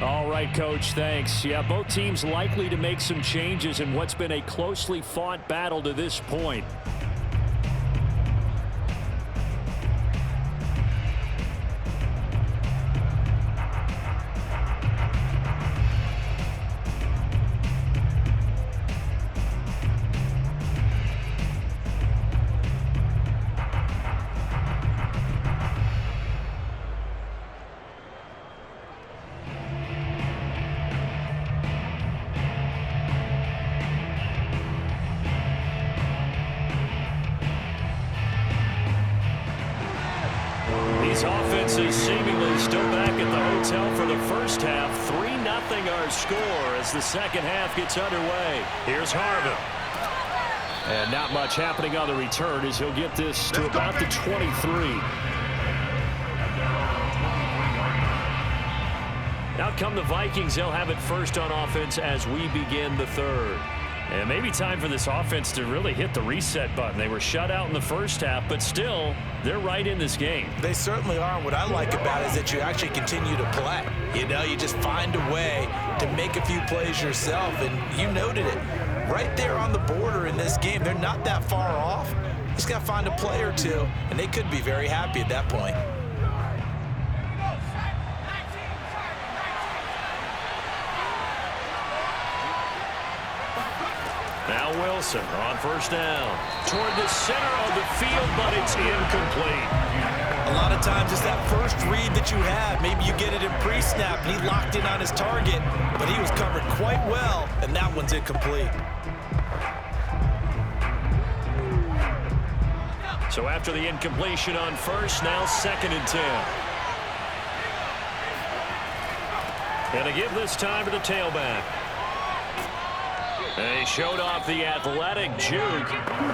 All right, Coach, thanks. Yeah, both teams likely to make some changes in what's been a closely fought battle to this point. These offenses seemingly still back at the hotel for the first half. 3-0 our score as the second half gets underway. Here's Harvin. And not much happening on the return as he'll get this to about the 23. Out come the Vikings. They'll have it first on offense as we begin the third. And maybe time for this offense to really hit the reset button. They were shut out in the first half, but still, they're right in this game. They certainly are. What I like about it is that you actually continue to play. You know, you just find a way to make a few plays yourself, and you noted it. Right there on the border in this game, they're not that far off. Just got to find a play or two, and they could be very happy at that point. Now Wilson on first down. Toward the center of the field, but it's incomplete. A lot of times it's that first read that you have. Maybe you get it in pre-snap, and he locked in on his target, but he was covered quite well, and that one's incomplete. So after the incompletion on first, now 2nd and 10. And to give this time to the tailback. And he showed off the athletic juke.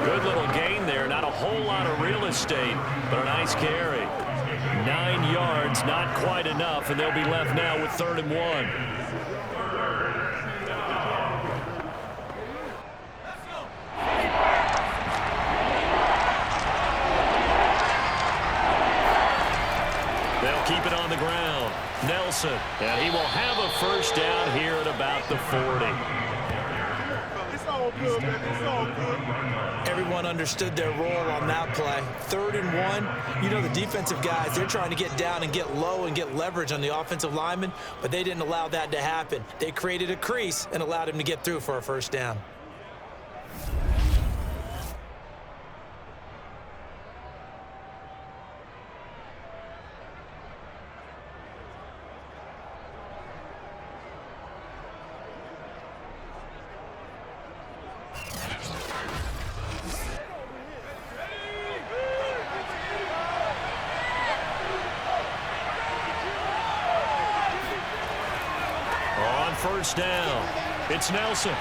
Good little gain there. Not a whole lot of real estate, but a nice carry. 9 yards, not quite enough, and they'll be left now with 3rd and 1. They'll keep it on the ground. Nelson, and he will have a first down here at about the 40. Good, man. It's all good. Everyone understood their role on that play. 3rd and 1. You know, the defensive guys, they're trying to get down and get low and get leverage on the offensive lineman, but they didn't allow that to happen. They created a crease and allowed him to get through for a first down. First down. It's Nelson.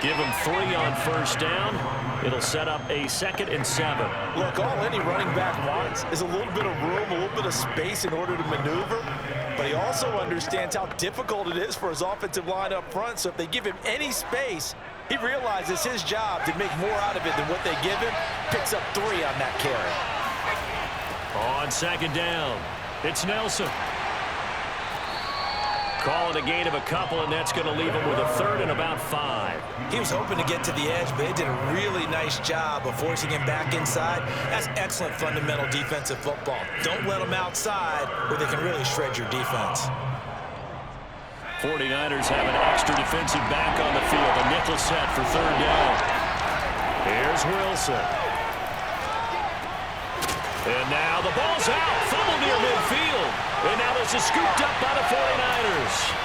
Give him 3 on first down. It'll set up a 2nd and 7. Look, all any running back wants is a little bit of room, a little bit of space in order to maneuver. But he also understands how difficult it is for his offensive line up front. So if they give him any space, he realizes his job to make more out of it than what they give him. Picks up 3 on that carry. On 2nd down, it's Nelson. Call it a gain of a couple, and that's going to leave him with a 3rd and about 5. He was hoping to get to the edge, but they did a really nice job of forcing him back inside. That's excellent fundamental defensive football. Don't let them outside where they can really shred your defense. 49ers have an extra defensive back on the field. A nickel set for 3rd down. Here's Wilson. And now the ball's out. Fumble near midfield. And now this is scooped up by the 49ers.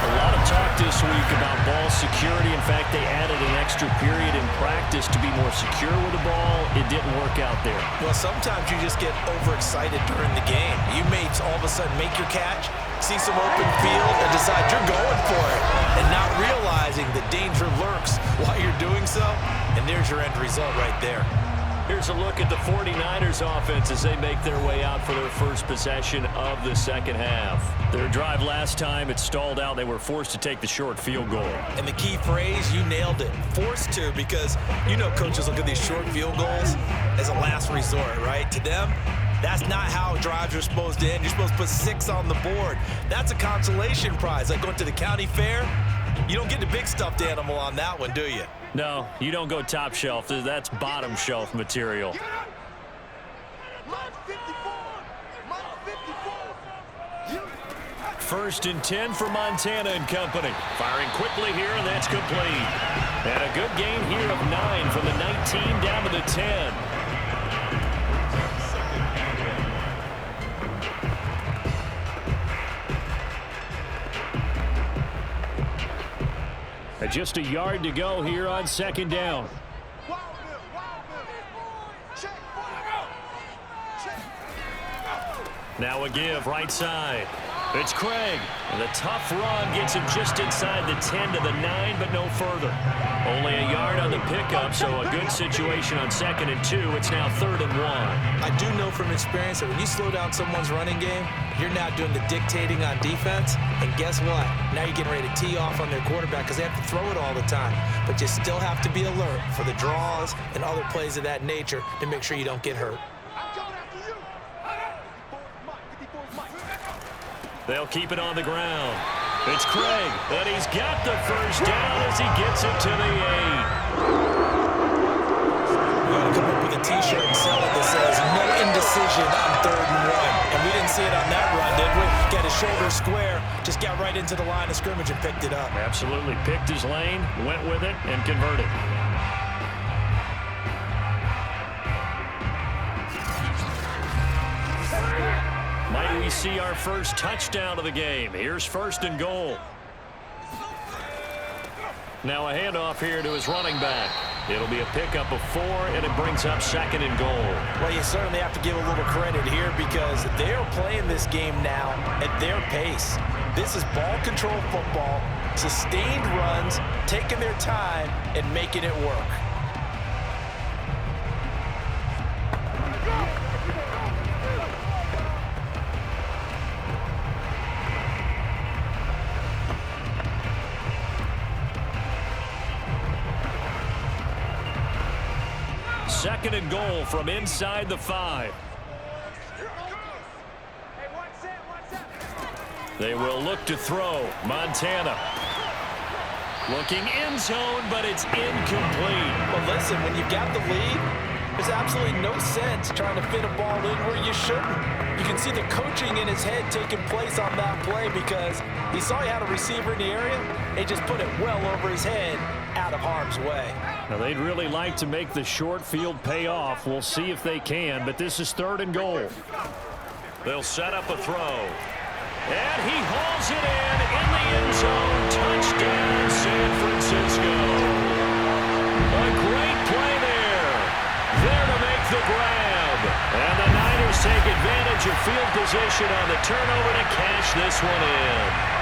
A lot of talk this week about ball security. In fact, they added an extra period in practice to be more secure with the ball. It didn't work out there. Well, sometimes you just get overexcited during the game. You may all of a sudden make your catch, see some open field, and decide you're going for it, and not realizing the danger lurks while you're doing so, and there's your end result right there. Here's a look at the 49ers offense as they make their way out for their first possession of the second half. Their drive last time, it stalled out. They were forced to take the short field goal. And the key phrase, you nailed it. Forced to, because you know coaches look at these short field goals as a last resort, right? To them, that's not how drives are supposed to end. You're supposed to put 6 on the board. That's a consolation prize. Like going to the county fair, you don't get the big stuffed animal on that one, do you? No, you don't go top shelf. That's bottom shelf material. First and 10 for Montana and company. Firing quickly here, and that's complete. And a good gain here of 9 from the 19 down to the 10. Just a yard to go here on second down. Now a give right side. It's Craig. And the tough run gets him just inside the 10 to the 9, but no further. Only a yard on the pickup, so a good situation on 2nd and 2. It's now 3rd and 1. I do know from experience that when you slow down someone's running game, you're now doing the dictating on defense. And guess what? Now you're getting ready to tee off on their quarterback because they have to throw it all the time. But you still have to be alert for the draws and other plays of that nature to make sure you don't get hurt. They'll keep it on the ground. It's Craig, and he's got the first down as he gets it to the 8. We ought to come up with a T-shirt and sell it that says no indecision on 3rd and 1. And we didn't see it on that run, did we? Got his shoulder square, just got right into the line of scrimmage and picked it up. Absolutely. Picked his lane, went with it, and converted. Might we see our first touchdown of the game? Here's 1st and goal. Now a handoff here to his running back. It'll be a pickup of 4, and it brings up 2nd and goal. Well, you certainly have to give a little credit here because they're playing this game now at their pace. This is ball control football, sustained runs, taking their time, and making it work. Second and goal from inside the 5. They will look to throw. Montana looking end zone, but it's incomplete. Well, listen, when you've got the lead, there's absolutely no sense trying to fit a ball in where you shouldn't. You can see the coaching in his head taking place on that play because he saw he had a receiver in the area. He just put it well over his head, out of harm's way. Now, they'd really like to make the short field pay off. We'll see if they can, but this is 3rd and goal. They'll set up a throw. And he hauls it in the end zone. Touchdown, San Francisco. A great play there. There to make the grab. And the Niners take advantage of field position on the turnover to cash this one in.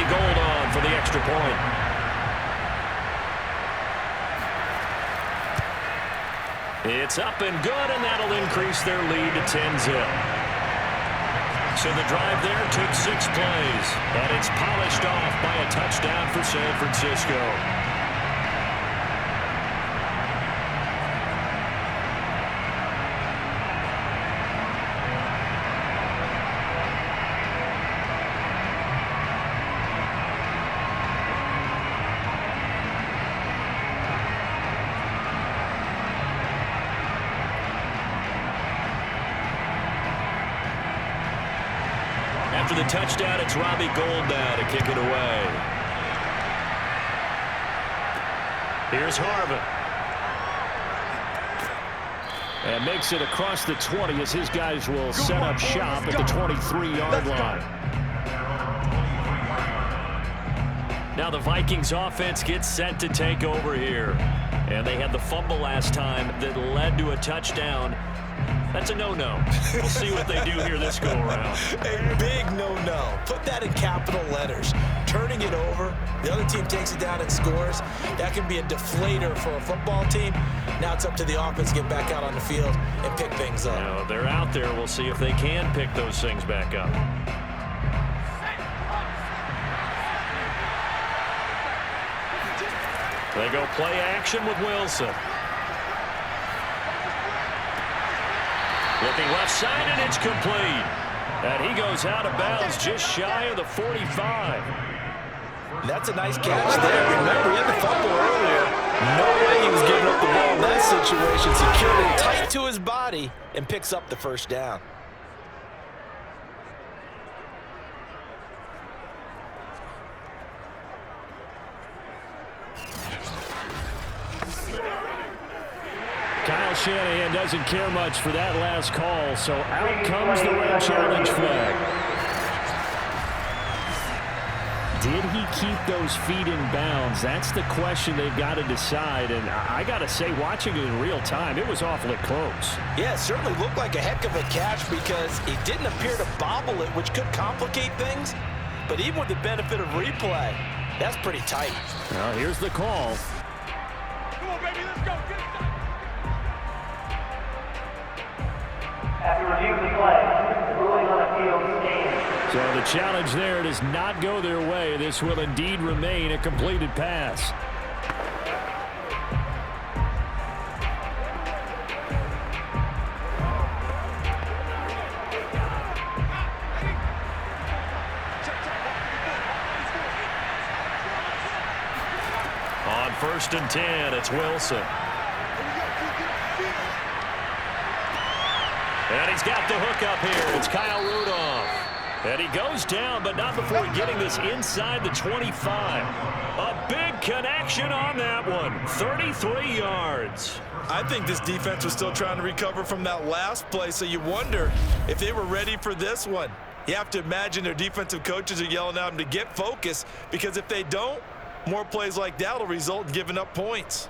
Gold on for the extra point. It's up and good, and that'll increase their lead to 10-zip. So the drive there took 6 plays, and it's polished off by a touchdown for San Francisco. After the touchdown, it's Robbie Gould now to kick it away. Here's Harvin. And makes it across the 20 as his guys will set up shop at the 23-yard line. Now the Vikings offense gets set to take over here. And they had the fumble last time that led to a touchdown. That's a no-no. We'll see what they do here this go-around. A big no-no. Put that in capital letters. Turning it over, the other team takes it down and scores. That can be a deflator for a football team. Now it's up to the offense to get back out on the field and pick things up. Now, they're out there. We'll see if they can pick those things back up. They go play action with Wilson. Looking left side, and it's complete. And he goes out of bounds just shy of the 45. That's a nice catch there. Remember, he had the fumble earlier. No way he was giving up the ball in that situation. Secured it tight to his body and picks up the first down. Kyle Shanahan doesn't care much for that last call, so out comes the red challenge flag. Did he keep those feet in bounds? That's the question they've got to decide, and I got to say, watching it in real time, it was awfully close. Yeah, it certainly looked like a heck of a catch because he didn't appear to bobble it, which could complicate things, but even with the benefit of replay, that's pretty tight. Well, here's the call. Come on, baby, let's go. Get it done. After review of the play, the ruling on the field stands. So the challenge there does not go their way. This will indeed remain a completed pass. On 1st and 10, it's Wilson. And he's got the hook up here. It's Kyle Rudolph. And he goes down, but not before getting this inside the 25. A big connection on that one. 33 yards. I think this defense was still trying to recover from that last play, so you wonder if they were ready for this one. You have to imagine their defensive coaches are yelling at them to get focused, because if they don't, more plays like that will result in giving up points.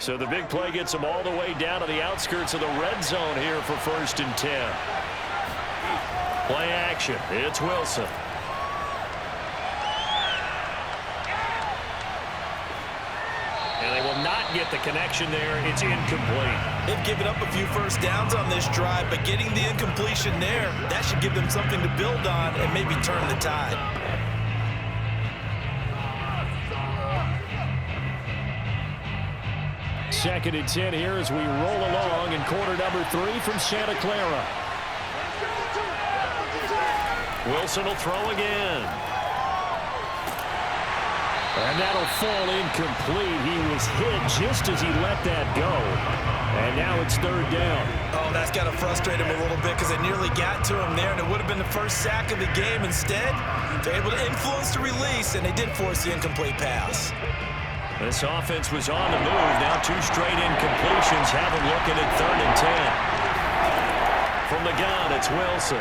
So the big play gets them all the way down to the outskirts of the red zone here for 1st and 10. Play action. It's Wilson. And they will not get the connection there. It's incomplete. They've given up a few first downs on this drive, but getting the incompletion there, that should give them something to build on and maybe turn the tide. Second and 10 here as we roll along in quarter number 3 from Santa Clara. Wilson will throw again. And that'll fall incomplete. He was hit just as he let that go. And now it's 3rd down. Oh, that's got to frustrate him a little bit because it nearly got to him there, and it would have been the first sack of the game. Instead, they're able to influence the release, and they did force the incomplete pass. This offense was on the move. Now 2 straight incompletions have them looking at 3rd and 10. From the gun, it's Wilson.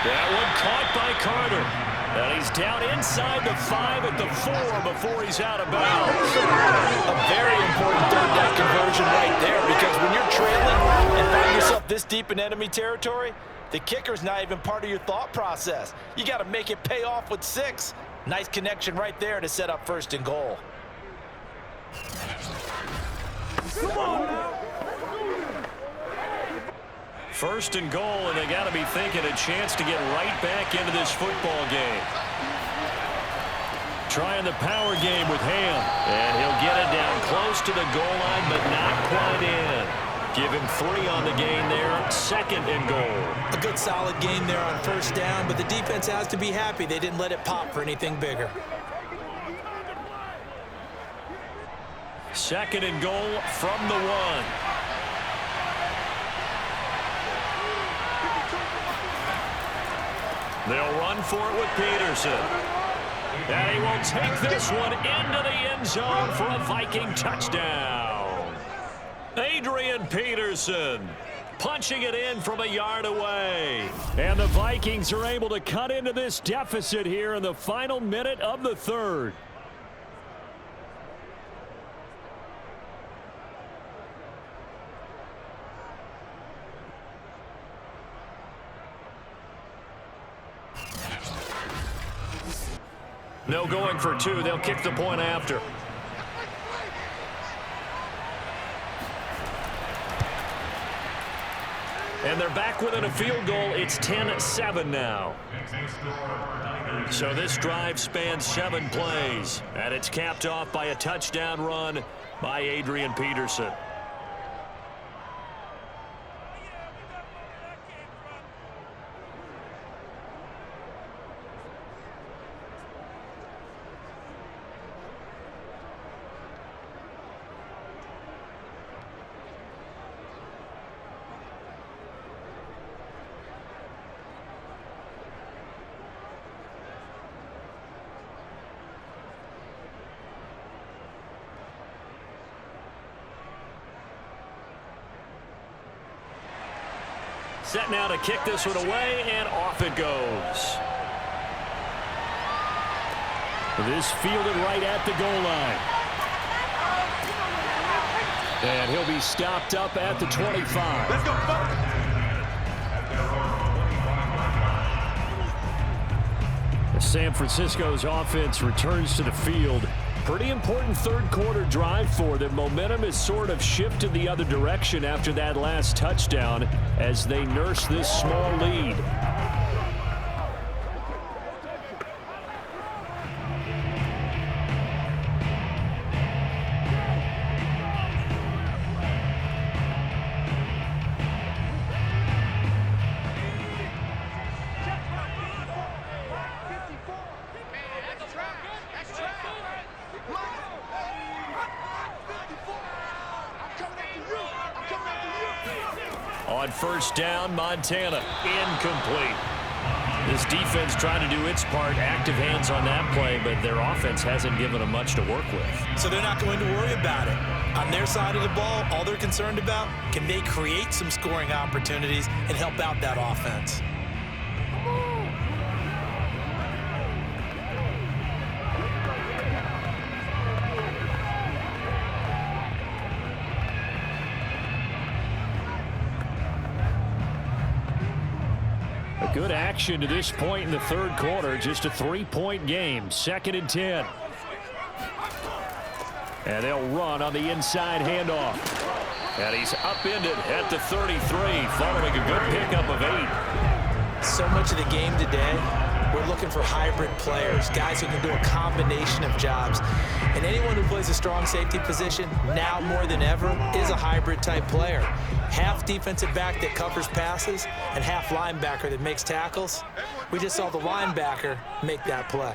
That one caught by Carter. And he's down inside the 5 at the 4 before he's out of bounds. A very important 3rd down conversion right there, because when you're trailing and find yourself this deep in enemy territory, the kicker's not even part of your thought process. You got to make it pay off with 6. Nice connection right there to set up 1st and goal. Come on now. 1st and goal, and they got to be thinking a chance to get right back into this football game. Trying the power game with Ham, and he'll get it down close to the goal line, but not quite in. Give him 3 on the gain there. 2nd and goal. A good solid gain there on 1st down, but the defense has to be happy they didn't let it pop for anything bigger. 2nd and goal from the 1. They'll run for it with Peterson. And he will take this one into the end zone for a Viking touchdown. Adrian Peterson punching it in from a yard away. And the Vikings are able to cut into this deficit here in the final minute of the third. No going for two. They'll kick the point after. And they're back within a field goal. It's 10-7 now. So this drive spans 7 plays, and it's capped off by a touchdown run by Adrian Peterson. Set now to kick this one away, and off it goes. This fielded right at the goal line. And he'll be stopped up at the 25. Let's go, San Francisco's offense returns to the field. Pretty important third quarter drive for them. Momentum has sort of shifted the other direction after that last touchdown as they nurse this small lead. On first down, Montana, incomplete. This defense trying to do its part, active hands on that play, but their offense hasn't given them much to work with. So they're not going to worry about it. On their side of the ball, all they're concerned about, can they create some scoring opportunities and help out that offense? Good action to this point in the third quarter. Just a 3-point game. 2nd and 10. And they'll run on the inside handoff. And he's upended at the 33, following a good pickup of 8. So much of the game today, we're looking for hybrid players, guys who can do a combination of jobs. And anyone who plays a strong safety position, now more than ever, is a hybrid type player. Half defensive back that covers passes and half linebacker that makes tackles. We just saw the linebacker make that play.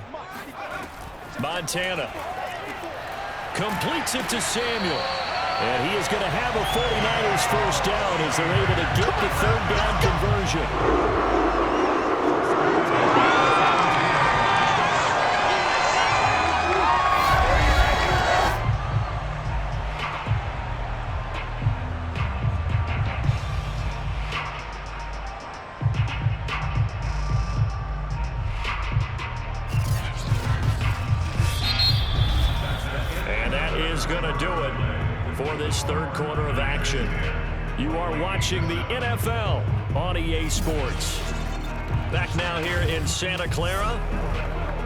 Montana completes it to Samuel. And he is going to have a 49ers first down as they're able to get the third down conversion. Going to do it for this third quarter of action. You are watching the NFL on EA Sports. Back now here in Santa Clara.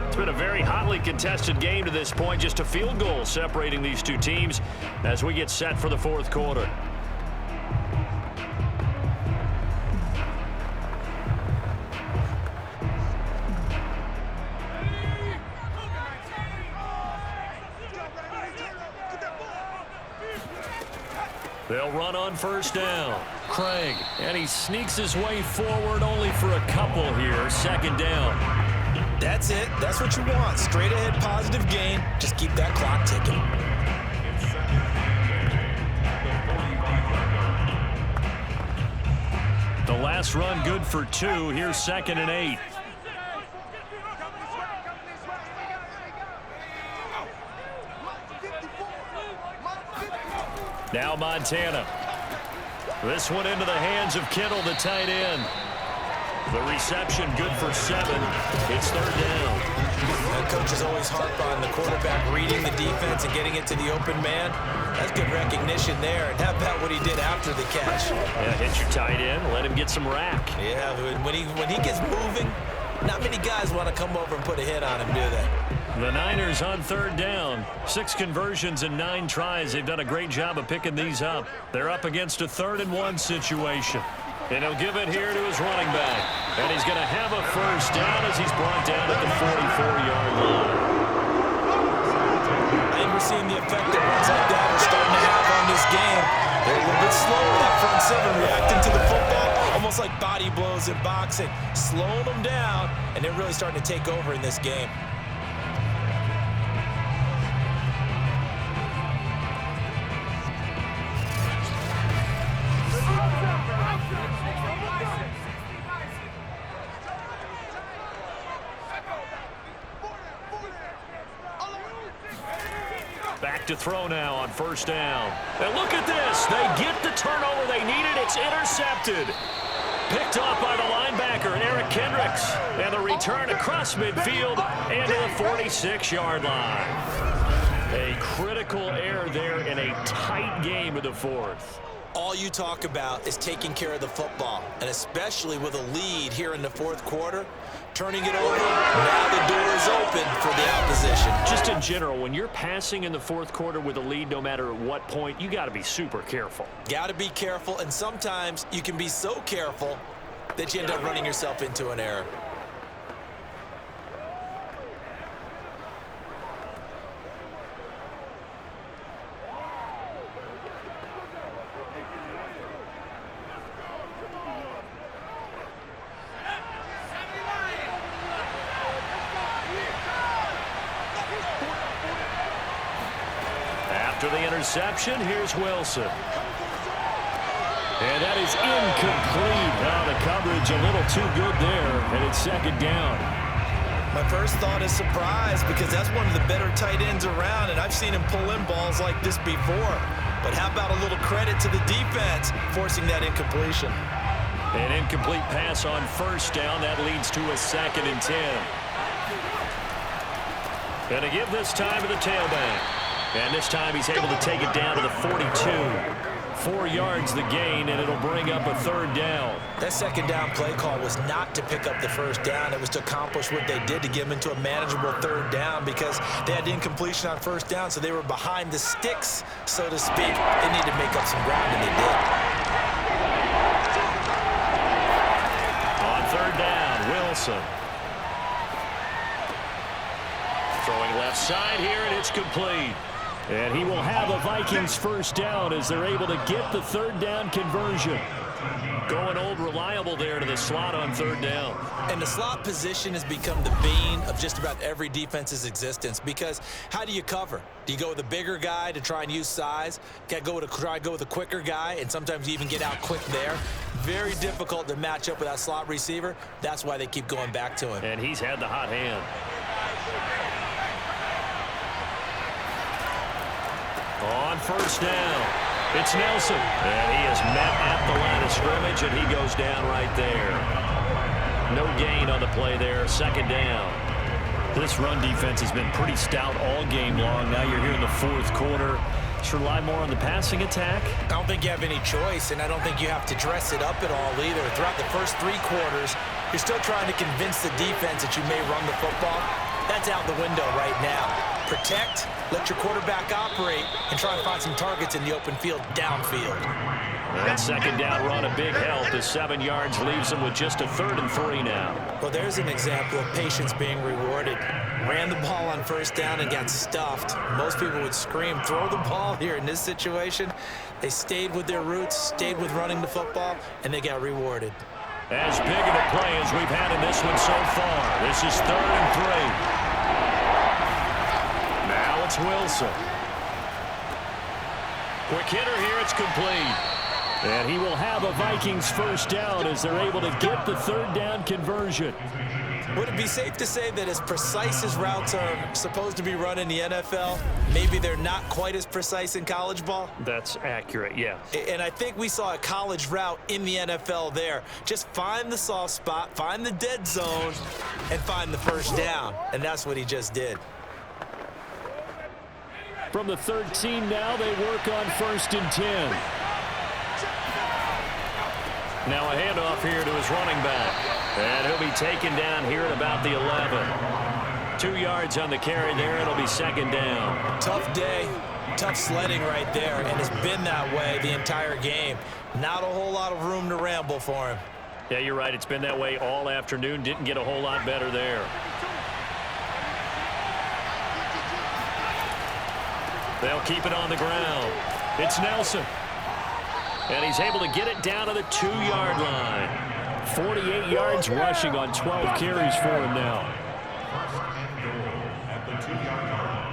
It's been a very hotly contested game to this point. Just a field goal separating these two teams as we get set for the fourth quarter. They'll run on first down. Craig, and he sneaks his way forward only for a couple here. 2nd down. That's it. That's what you want. Straight ahead, positive gain. Just keep that clock ticking. The last run good for 2. Here's 2nd and 8. Now Montana This one into the hands of Kittle, the tight end. The reception good for 7. It's third down. Coaches always harp on the quarterback reading the defense and getting it to the open man. That's good recognition there. And how about what he did after the catch? Yeah, hit your tight end, let him get some rack. Yeah, when he gets moving, not many guys want to come over and put a hit on him, do they? The Niners on third down. 6 conversions and 9 tries. They've done a great job of picking these up. They're up against a 3rd-and-1 situation. And he'll give it here to his running back. And he's going to have a first down as he's brought down at the 44-yard line. I think we're seeing the effect that runs like that are starting to have on this game. They're a little bit slower, that front 7 reacting to the football, almost like body blows in boxing, slowing them down, and they're really starting to take over in this game. Back to throw now on first down. And look at this. They get the turnover they needed. It's intercepted. Picked off by the linebacker, Eric Kendricks. And the return across midfield and to the 46-yard line. A critical error there in a tight game of the 4th. All you talk about is taking care of the football, and especially with a lead here in the 4th quarter, turning it over, now the door is open for the opposition. Just in general, when you're passing in the 4th quarter with a lead, no matter at what point, you got to be super careful. Got to be careful, and sometimes you can be so careful that you end up running yourself into an error. After the interception, here's Wilson. And that is incomplete. Now the coverage a little too good there, and it's 2nd down. My first thought is surprise, because that's one of the better tight ends around, and I've seen him pull in balls like this before. But how about a little credit to the defense forcing that incompletion? An incomplete pass on first down. That leads to a 2nd and 10. Going to give this time to the tailback. And this time he's able to take it down to the 42. 4 yards the gain, and it'll bring up a 3rd down. That 2nd down play call was not to pick up the first down. It was to accomplish what they did to get them into a manageable 3rd down, because they had incompletion on first down, so they were behind the sticks, so to speak. They need to make up some ground, and they did. On 3rd down, Wilson. Throwing left side here, and it's complete. And he will have a Vikings first down as they're able to get the 3rd down conversion. Going old reliable there to the slot on 3rd down. And the slot position has become the bane of just about every defense's existence, because how do you cover? Do you go with a bigger guy to try and use size? Try to go with a quicker guy, and sometimes you even get out quick there. Very difficult to match up with that slot receiver. That's why they keep going back to him. And he's had the hot hand. On first down, it's Nelson. And he is met at the line of scrimmage, and he goes down right there. No gain on the play there, 2nd down. This run defense has been pretty stout all game long. Now you're here in the 4th quarter. Just rely more on the passing attack. I don't think you have any choice, and I don't think you have to dress it up at all either. Throughout the first 3 quarters, you're still trying to convince the defense that you may run the football. That's out the window right now. Protect, let your quarterback operate, and try and find some targets in the open field downfield. That 2nd down run, a big help. The 7 yards leaves them with just a 3rd and 3 now. Well, there's an example of patience being rewarded. Ran the ball on first down and got stuffed. Most people would scream, throw the ball here. In this situation, they stayed with their roots, stayed with running the football, and they got rewarded. As big of a play as we've had in this one so far. This is 3rd and 3. Now it's Wilson. Quick hitter here, it's complete. And he will have a Vikings first down as they're able to get the 3rd down conversion. Would it be safe to say that as precise as routes are supposed to be run in the NFL, maybe they're not quite as precise in college ball? That's accurate, yeah. And I think we saw a college route in the NFL there. Just find the soft spot, find the dead zone, and find the first down. And that's what he just did. From the 13 now, they work on 1st and 10. Now a handoff here to his running back. And he'll be taken down here at about the 11. 2 yards on the carry there. It'll be 2nd down. Tough day, tough sledding right there, and it's been that way the entire game. Not a whole lot of room to ramble for him. Yeah, you're right. It's been that way all afternoon. Didn't get a whole lot better there. They'll keep it on the ground. It's Nelson. And he's able to get it down to the 2-yard line. 48 yards rushing on 12 carries for him now. At the 2-yard line.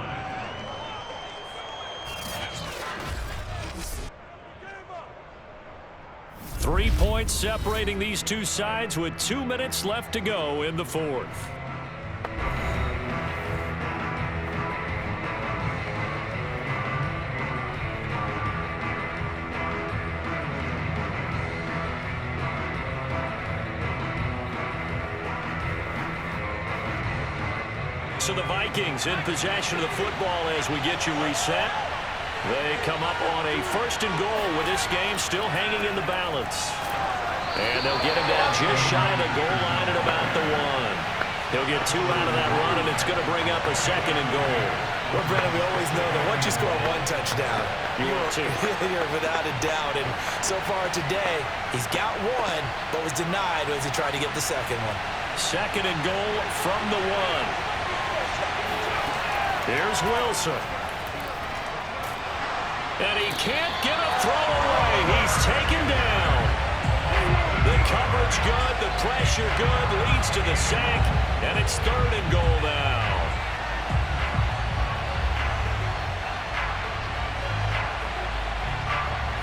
3 points separating these two sides with 2 minutes left to go in the 4th. So the Vikings in possession of the football as we get you reset. They come up on a 1st and goal with this game still hanging in the balance. And they'll get him down just shy of the goal line at about the 1. He'll get 2 out of that run, and it's going to bring up a 2nd and goal. Well, Brennan, we always know that once you score 1 touchdown, you're without a doubt. And so far today, he's got 1, but was denied as he tried to get the 2nd one. 2nd and goal from the 1. Here's Wilson. And he can't get a throw away. He's taken down. The coverage good, the pressure good, leads to the sack, and it's 3rd and goal now.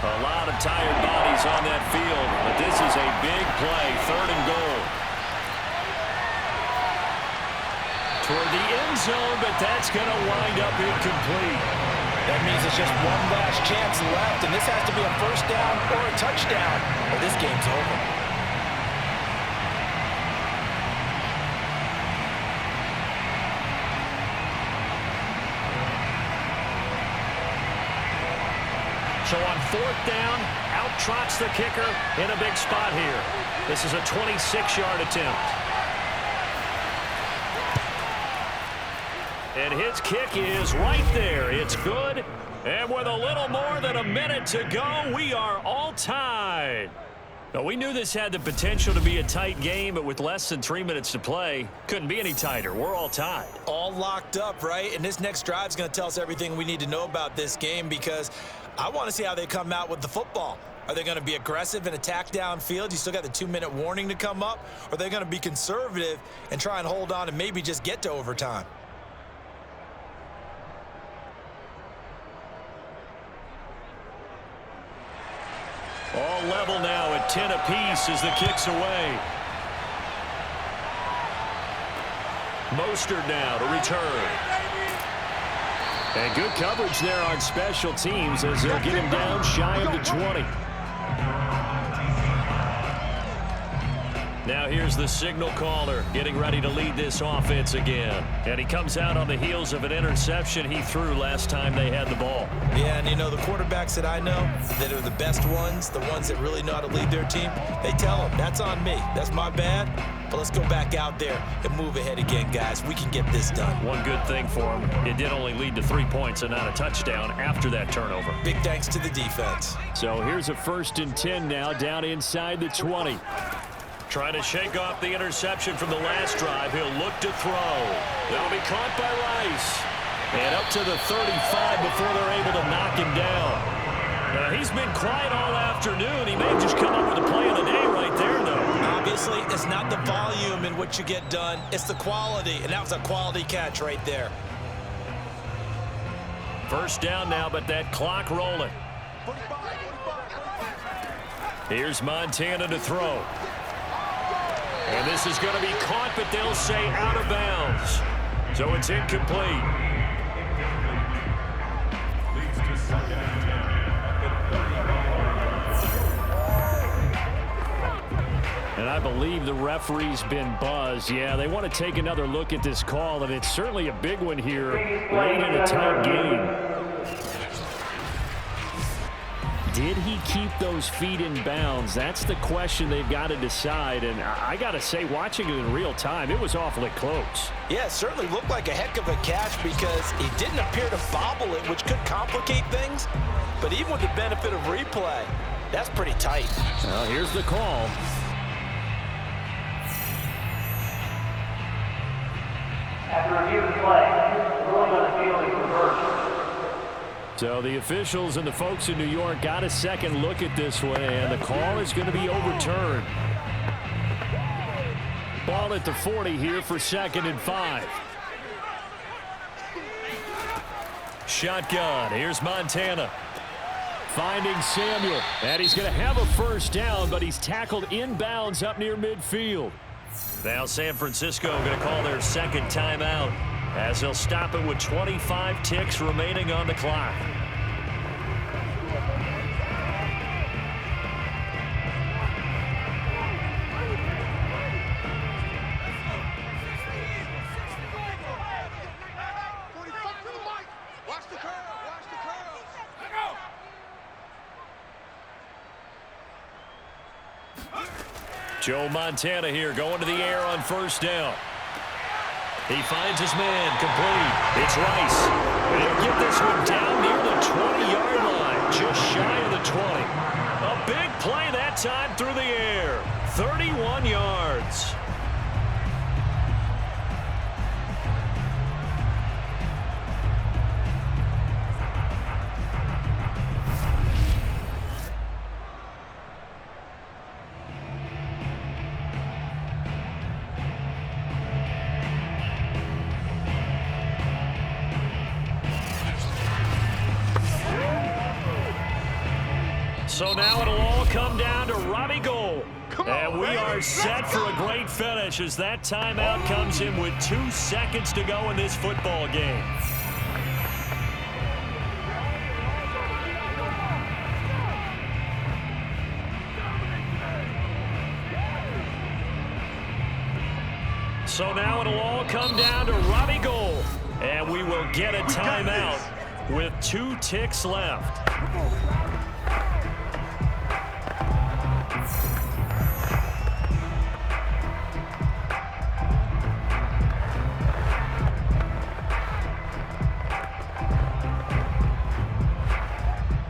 A lot of tired bodies on that field, but this is a big play, 3rd and goal. Toward the end zone, but that's going to wind up incomplete. That means it's just one last chance left, and this has to be a 1st down or a touchdown, or this game's over. So on 4th down, out trots the kicker in a big spot here. This is a 26-yard attempt. And his kick is right there. It's good. And with a little more than a minute to go, we are all tied. Now, we knew this had the potential to be a tight game, but with less than 3 minutes to play, couldn't be any tighter. We're all tied. All locked up, right? And this next drive is going to tell us everything we need to know about this game, because I want to see how they come out with the football. Are they going to be aggressive and attack downfield? You still got the 2-minute warning to come up. Or are they going to be conservative and try and hold on and maybe just get to overtime? All level now at 10 apiece as the kick's away. Mostert now to return. And good coverage there on special teams as they'll get him down shy of the 20. Now here's the signal caller getting ready to lead this offense again. And he comes out on the heels of an interception he threw last time they had the ball. Yeah, and you know, the quarterbacks that I know that are the best ones, the ones that really know how to lead their team, they tell them, that's on me. That's my bad. But let's go back out there and move ahead again, guys. We can get this done. One good thing for him, it did only lead to 3 points and not a touchdown after that turnover. Big thanks to the defense. So here's a 1st and 10 now down inside the 20. Trying to shake off the interception from the last drive. He'll look to throw. That'll be caught by Rice. And up to the 35 before they're able to knock him down. He's been quiet all afternoon. He may just come up with a play of the day right there, though. Obviously, it's not the volume in which you get done. It's the quality, and that was a quality catch right there. 1st down now, but that clock rolling. Here's Montana to throw. And this is going to be caught, but they'll say out of bounds. So it's incomplete. And I believe the referee's been buzzed. Yeah, they want to take another look at this call, and it's certainly a big one here late in a tight game. Did he keep those feet in bounds? That's the question they've got to decide. And I got to say, watching it in real time, it was awfully close. Yeah, it certainly looked like a heck of a catch because he didn't appear to bobble it, which could complicate things. But even with the benefit of replay, that's pretty tight. Well, here's the call. After review of the play, ruling on the field is reversed. So the officials and the folks in New York got a second look at this one, and the call is going to be overturned. Ball at the 40 here for 2nd and 5. Shotgun. Here's Montana. Finding Samuel. And he's going to have a first down, but he's tackled inbounds up near midfield. Now San Francisco going to call their second timeout, as they'll stop it with 25 ticks remaining on the clock. Joe Montana here going to the air on first down. He finds his man complete. It's Rice. And he'll get this one down near the 20-yard line, just shy of the 20. A big play that time through the air. 31 yards. So now it'll all come down to Robbie Gould. And we are set for a great finish as that timeout comes in with 2 seconds to go in this football game. So now it'll all come down to Robbie Gould. And we will get a timeout with 2 ticks left.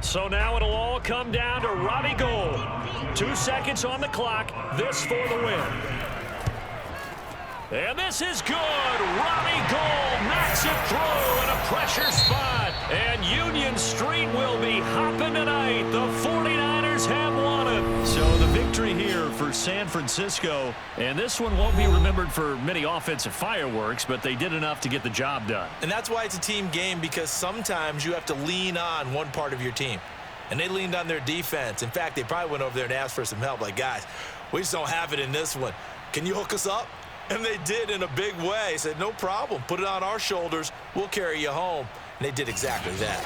So now it'll all come down to Robbie Gould. 2 seconds on the clock. This for the win. And this is good. Robbie Gould knocks it through in a pressure spot. And Union Street will be hopping tonight. The 49ers have won it. So the victory here for San Francisco. And this one won't be remembered for many offensive fireworks, but they did enough to get the job done. And that's why it's a team game, because sometimes you have to lean on one part of your team. And they leaned on their defense. In fact, they probably went over there and asked for some help. Like, guys, we just don't have it in this one. Can you hook us up? And they did in a big way. Said, no problem. Put it on our shoulders. We'll carry you home. And they did exactly that.